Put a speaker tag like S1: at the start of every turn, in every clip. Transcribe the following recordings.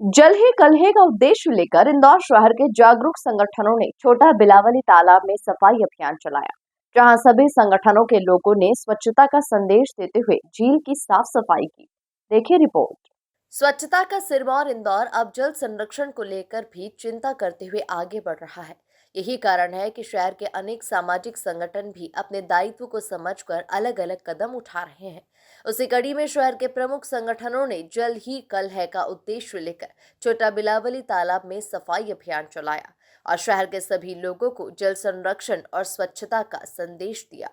S1: जल ही कल है का उद्देश्य लेकर इंदौर शहर के जागरूक संगठनों ने छोटा बिलावली तालाब में सफाई अभियान चलाया, जहां सभी संगठनों के लोगों ने स्वच्छता का संदेश देते हुए झील की साफ सफाई की। देखिए रिपोर्ट। स्वच्छता का सिरमौर इंदौर अब जल संरक्षण को लेकर भी चिंता करते हुए आगे बढ़ रहा है। यही कारण है कि शहर के अनेक सामाजिक संगठन भी अपने दायित्व को समझकर अलग अलग कदम उठा रहे हैं। उसी कड़ी में शहर के प्रमुख संगठनों ने जल ही कल है का उद्देश्य लेकर छोटा बिलावली तालाब में सफाई अभियान चलाया और शहर के सभी लोगों को जल संरक्षण और स्वच्छता का संदेश दिया।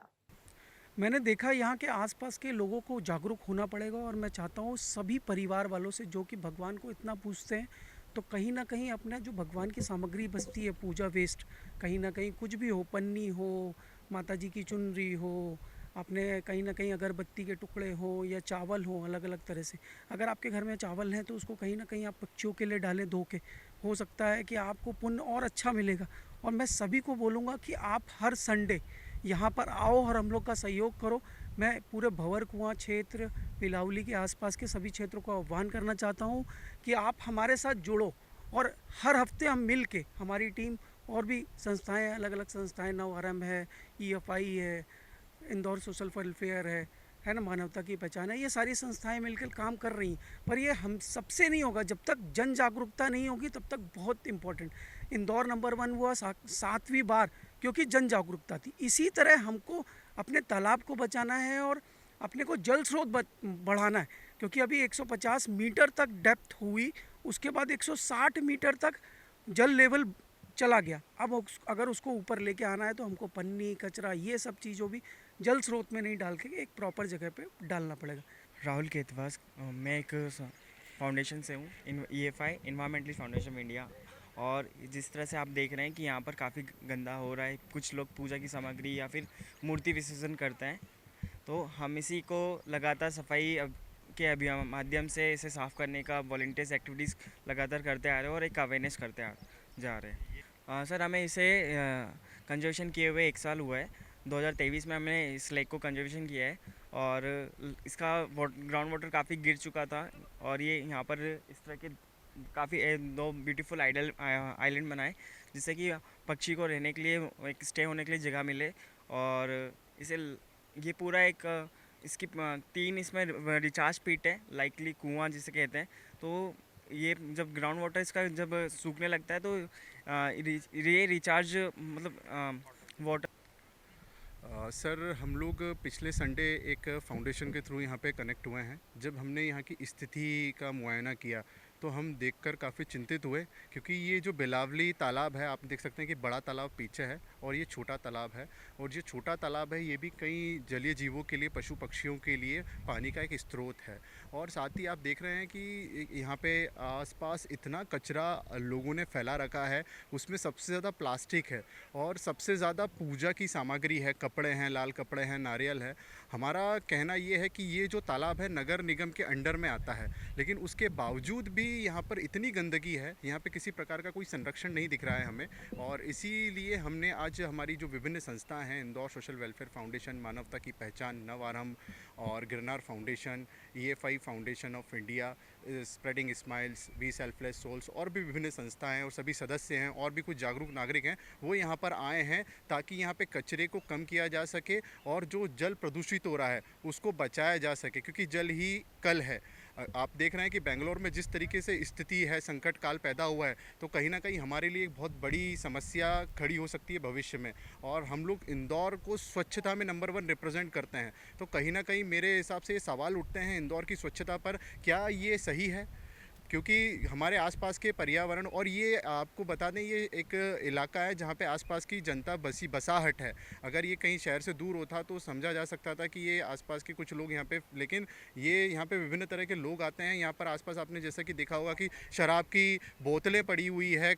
S2: मैंने देखा यहाँ के आसपास के लोगों को जागरूक होना पड़ेगा और मैं चाहता हूँ सभी परिवार वालों से जो कि भगवान को इतना पूजते हैं, तो कहीं ना कहीं अपना जो भगवान की सामग्री बचती है, पूजा वेस्ट, कहीं ना कहीं कुछ भी हो, पन्नी हो, माता जी की चुनरी हो, अपने कहीं ना कहीं अगरबत्ती के टुकड़े हो या चावल हो, अलग अलग तरह से अगर आपके घर में चावल हैं तो उसको कहीं ना कहीं आप पक्षियों के लिए डालें धो के। हो सकता है कि आपको पुण्य और अच्छा मिलेगा। और मैं सभी को बोलूँगा कि आप हर संडे यहाँ पर आओ और हम लोग का सहयोग करो। मैं पूरे भंवर कुआं क्षेत्र, बिलावली के आसपास के सभी क्षेत्रों को आह्वान करना चाहता हूँ कि आप हमारे साथ जुड़ो और हर हफ्ते हम मिल के, हमारी टीम और भी संस्थाएं, अलग अलग संस्थाएं, नव आरंभ है, EFI है, इंदौर सोशल वेलफेयर है ना, मानवता की पहचान है, ये सारी संस्थाएं मिलकर काम कर रही हैं। पर ये हम सबसे नहीं होगा जब तक जन जागरूकता नहीं होगी, तब तक बहुत इम्पोर्टेंट। इंदौर नंबर 1 हुआ 7वीं बार क्योंकि जन जागरूकता थी। इसी तरह हमको अपने तालाब को बचाना है और अपने को जल स्रोत बढ़ाना है, क्योंकि अभी 150 मीटर तक डेप्थ हुई, उसके बाद 160 मीटर तक जल लेवल चला गया। अब अगर उसको ऊपर लेके आना है तो हमको पन्नी, कचरा, ये सब चीज़ों भी जल स्रोत में नहीं डाल के एक प्रॉपर जगह पे डालना पड़ेगा।
S3: राहुल केतवास, मैं एक फाउंडेशन से हूँ, EFI environmentalist foundation of India. और जिस तरह से आप देख रहे हैं कि यहाँ पर काफ़ी गंदा हो रहा है, कुछ लोग पूजा की सामग्री या फिर मूर्ति विसर्जन करते हैं, तो हम इसी को लगातार सफाई के अभियान माध्यम से इसे साफ़ करने का वॉलंटियर्स एक्टिविटीज़ लगातार करते आ रहे हैं और एक अवेयरनेस करते जा रहे हैं। सर, हमें इसे कंजर्वेशन किए हुए 1 साल हुआ है। 2023 में हमने इस लेक को कंजर्वेशन किया है और इसका ग्राउंड वाटर काफ़ी गिर चुका था और ये यहाँ पर इस तरह के काफ़ी 2 ब्यूटीफुल आइलैंड बनाए, जिससे कि पक्षी को रहने के लिए, एक स्टे होने के लिए जगह मिले। और इसे ये पूरा एक इसकी 3 इसमें रिचार्ज पिट है, लाइकली कुआं जिसे कहते हैं। तो ये जब ग्राउंड वाटर इसका जब सूखने लगता है तो ये रिचार्ज मतलब वाटर।
S4: सर, हम लोग पिछले संडे एक फाउंडेशन के थ्रू यहाँ पे कनेक्ट हुए हैं। जब हमने यहाँ की स्थिति का मुआयना किया तो हम देखकर काफ़ी चिंतित हुए, क्योंकि ये जो बिलावली तालाब है, आप देख सकते हैं कि बड़ा तालाब पीछे है और ये छोटा तालाब है। और जो छोटा तालाब है ये भी कई जलीय जीवों के लिए, पशु पक्षियों के लिए पानी का एक स्रोत है। और साथ ही आप देख रहे हैं कि यहाँ पे आसपास इतना कचरा लोगों ने फैला रखा है, उसमें सबसे ज़्यादा प्लास्टिक है और सबसे ज़्यादा पूजा की सामग्री है, कपड़े हैं, लाल कपड़े हैं, नारियल है। हमारा कहना ये है कि ये जो तालाब है नगर निगम के अंडर में आता है, लेकिन उसके बावजूद भी यहाँ पर इतनी गंदगी है, यहाँ पे किसी प्रकार का कोई संरक्षण नहीं दिख रहा है हमें। और इसीलिए हमने आज हमारी जो विभिन्न संस्थाएं हैं, इंदौर सोशल वेलफेयर फाउंडेशन, मानवता की पहचान, नव आरंभ और Girnar foundation, EFI foundation of India, spreading smiles, we selfless souls और भी विभिन्न संस्थाएं और सभी सदस्य हैं और भी कुछ जागरूक नागरिक हैं, वो यहाँ पर आए हैं ताकि यहाँ पे कचरे को कम किया जा सके और जो जल प्रदूषित हो रहा है उसको बचाया जा सके, क्योंकि जल ही कल है। आप देख रहे हैं कि बेंगलोर में जिस तरीके से स्थिति है, संकट काल पैदा हुआ है, तो कहीं ना कहीं हमारे लिए एक बहुत बड़ी समस्या खड़ी हो सकती है भविष्य में। और हम लोग इंदौर को स्वच्छता में नंबर 1 रिप्रेजेंट करते हैं, तो कहीं ना कहीं मेरे हिसाब से ये सवाल उठते हैं इंदौर की स्वच्छता पर, क्या ये सही है? क्योंकि हमारे आसपास के पर्यावरण, और ये आपको बता दें ये एक इलाका है जहाँ पे आसपास की जनता बसाहट है। अगर ये कहीं शहर से दूर होता तो समझा जा सकता था कि ये आसपास के कुछ लोग यहाँ पे, लेकिन ये यहाँ पे विभिन्न तरह के लोग आते हैं। यहाँ पर आसपास आपने जैसा कि देखा होगा कि शराब की बोतलें पड़ी हुई है,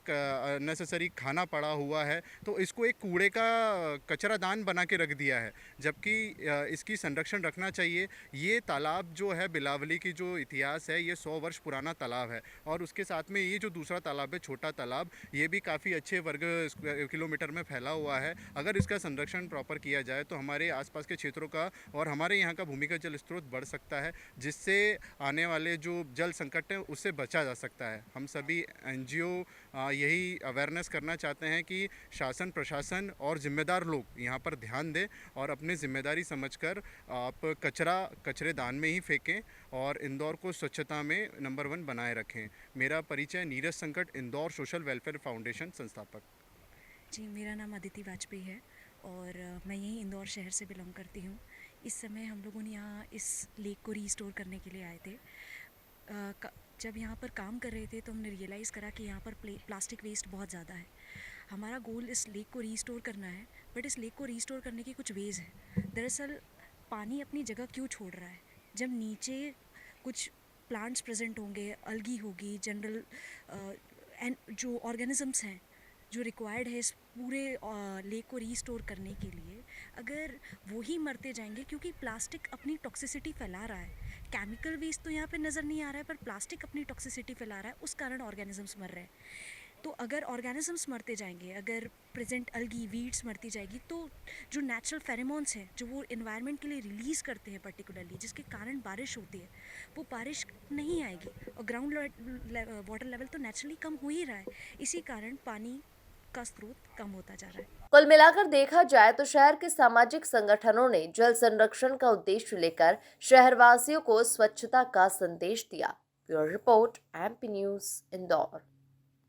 S4: नेसेसरी खाना पड़ा हुआ है, तो इसको एक कूड़े का कचरादान बना के रख दिया है, जबकि इसकी संरक्षण रखना चाहिए। ये तालाब जो है बिलावली की जो इतिहास है, ये 100 वर्ष पुराना तालाब तालाब है। और उसके साथ में ये जो दूसरा तालाब है, छोटा तालाब, ये भी काफ़ी अच्छे वर्ग किलोमीटर में फैला हुआ है। अगर इसका संरक्षण प्रॉपर किया जाए तो हमारे आसपास के क्षेत्रों का और हमारे यहाँ का भूमिगत जल स्रोत बढ़ सकता है, जिससे आने वाले जो जल संकट है उससे बचा जा सकता है। हम सभी एनजीओ यही अवेयरनेस करना चाहते हैं कि शासन, प्रशासन और जिम्मेदार लोग यहाँ पर ध्यान दें और अपनी जिम्मेदारी समझकर आप कचरा कचरेदान में ही फेंकें और इंदौर को स्वच्छता में नंबर 1 बनाए रखें। मेरा परिचय नीरज संकट, इंदौर सोशल वेलफेयर फाउंडेशन संस्थापक।
S5: जी, मेरा नाम अदिति वाजपेयी है और मैं यहीं इंदौर शहर से बिलोंग करती हूँ। इस समय हम लोगों ने यहाँ इस लेक को रीस्टोर करने के लिए आए थे। जब यहाँ पर काम कर रहे थे तो हमने रियलाइज़ करा कि यहाँ पर प्लास्टिक वेस्ट बहुत ज़्यादा है। हमारा गोल इस लेक को रीस्टोर करना है, बट इस लेक को रीस्टोर करने के कुछ वेज़ हैं। दरअसल पानी अपनी जगह क्यों छोड़ रहा है? जब नीचे कुछ प्लांट्स प्रेजेंट होंगे, अलगी होगी, जनरल एंड जो ऑर्गेनिजम्स हैं जो रिक्वायर्ड है इस पूरे लेक को रीस्टोर करने के लिए, अगर वो ही मरते जाएंगे क्योंकि प्लास्टिक अपनी टॉक्सिसिटी फैला रहा है। केमिकल वेस्ट तो यहाँ पे नज़र नहीं आ रहा है, पर प्लास्टिक अपनी टॉक्सिसिटी फैला रहा है, उस कारण ऑर्गेनिजम्स मर रहे हैं। तो अगर ऑर्गेनिजम्स मरते जाएंगे, अगर प्रेजेंट अलगी, वीड्स मरती जाएगी, तो जो नेचुरल फेरेमोन्स हैं जो वो इन्वायरमेंट के लिए रिलीज़ करते हैं पर्टिकुलरली, जिसके कारण बारिश होती है, वो बारिश नहीं आएगी और ग्राउंड वाटर लेवल तो नेचुरली कम हो ही रहा है। इसी कारण पानी का स्रोत कम होता जा रहा है।
S1: कुल मिलाकर देखा जाए तो शहर के सामाजिक संगठनों ने जल संरक्षण का उद्देश्य लेकर शहरवासियों को स्वच्छता का संदेश दिया। Bureau report, MP news, Indore.